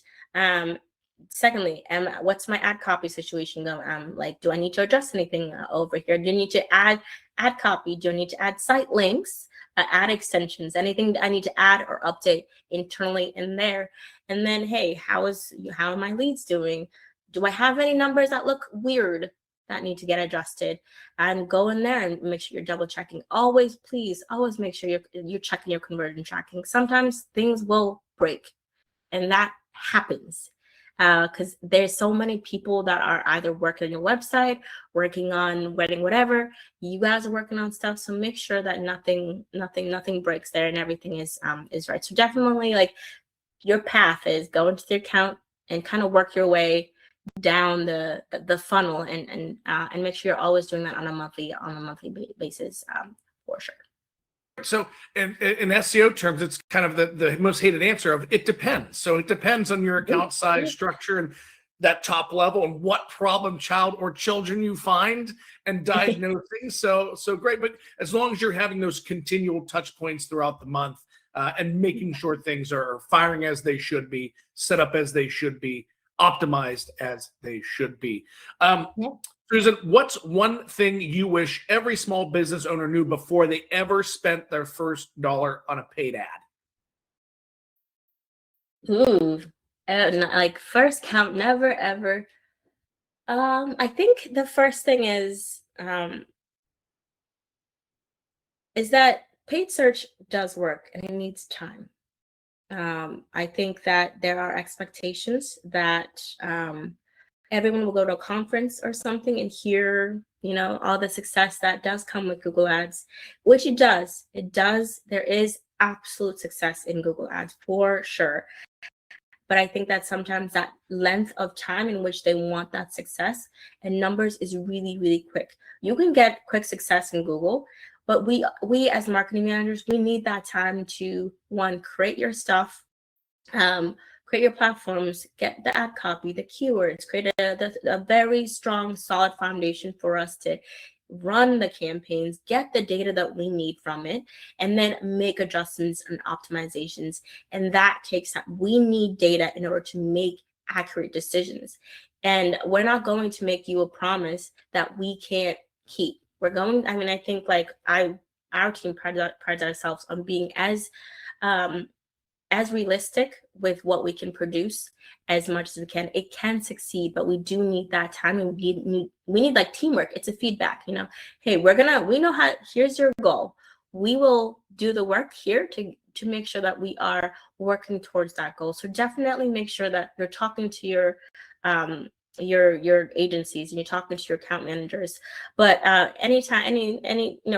Secondly, what's my ad copy situation going? Do I need to adjust anything over here? Do you need to add copy? Do I need to add site links, add extensions, anything that I need to add or update internally in there? And then, hey, how are my leads doing? Do I have any numbers that look weird that need to get adjusted? And go in there and make sure you're double checking. Please always make sure you're checking your conversion tracking. Sometimes things will break, and that happens. Because there's so many people that are either working on your website, working on writing whatever. You guys are working on stuff, so make sure that nothing breaks there and everything is right. So definitely, your path is go into the account and kind of work your way down the funnel and make sure you're always doing that on a monthly basis for sure. So in SEO terms, it's kind of the most hated answer of it depends. So it depends on your account size, structure, and that top level, and what problem child or children you find and diagnose things. So great. But as long as you're having those continual touch points throughout the month and making sure things are firing as they should be, set up as they should be, optimized as they should be. Susan, what's one thing you wish every small business owner knew before they ever spent their first dollar on a paid ad? Ooh, first count, never ever. I think the first thing is that paid search does work and it needs time. I think that there are expectations that everyone will go to a conference or something and hear, all the success that does come with Google Ads, which it does. There is absolute success in Google Ads for sure. But I think that sometimes that length of time in which they want that success and numbers is really, really quick. You can get quick success in Google, but we as marketing managers, we need that time to, one, create your stuff, create your platforms, get the ad copy, the keywords, create a very strong, solid foundation for us to run the campaigns, get the data that we need from it, and then make adjustments and optimizations. And that takes time. We need data in order to make accurate decisions. And we're not going to make you a promise that we can't keep. I think our team prides ourselves on being as realistic with what we can produce as much as we can. It can succeed, but we do need that time, and we need teamwork. It's a feedback, hey, here's your goal. We will do the work here to make sure that we are working towards that goal. So definitely make sure that you're talking to your agencies and you're talking to your account managers. But anytime,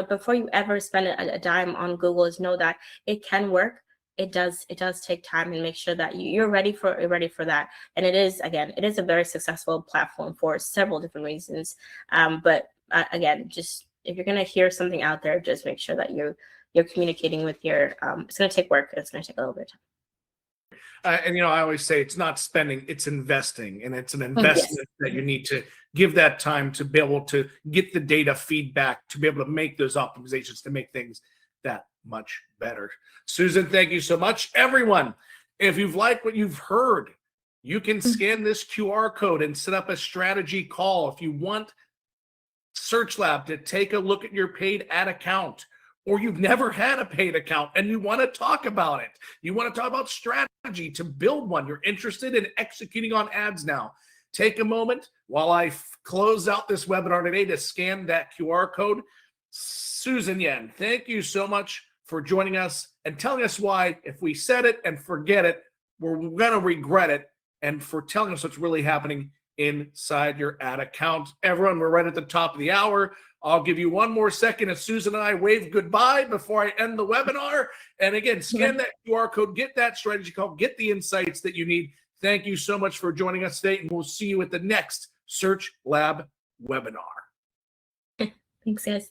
before you ever spend a dime on Google, is know that it can work. It does take time, and make sure that you're ready for that. And it is a very successful platform for several different reasons. But again, just if you're going to hear something out there, just make sure that you're communicating with your, it's going to take work. It's going to take a little bit of time. And I always say it's not spending, it's investing, and it's an Oh, yes. investment that you need to give that time to be able to get the data feedback, to be able to make those optimizations, to make things that much better. Susan, thank you so much. Everyone, if you've liked what you've heard, you can scan this QR code and set up a strategy call. If you want SearchLab to take a look at your paid ad account, or you've never had a paid account and you want to talk about it, you want to talk about strategy to build one, you're interested in executing on ads now, take a moment while I close out this webinar today to scan that QR code. Susan Yen, thank you so much for joining us and telling us why, if we said it and forget it, we're going to regret it, and for telling us what's really happening inside your ad account. Everyone, we're right at the top of the hour. I'll give you one more second as Susan and I wave goodbye before I end the webinar. And again, scan that QR code, get that strategy call, get the insights that you need. Thank you so much for joining us today, and we'll see you at the next SearchLab webinar. Thanks, guys.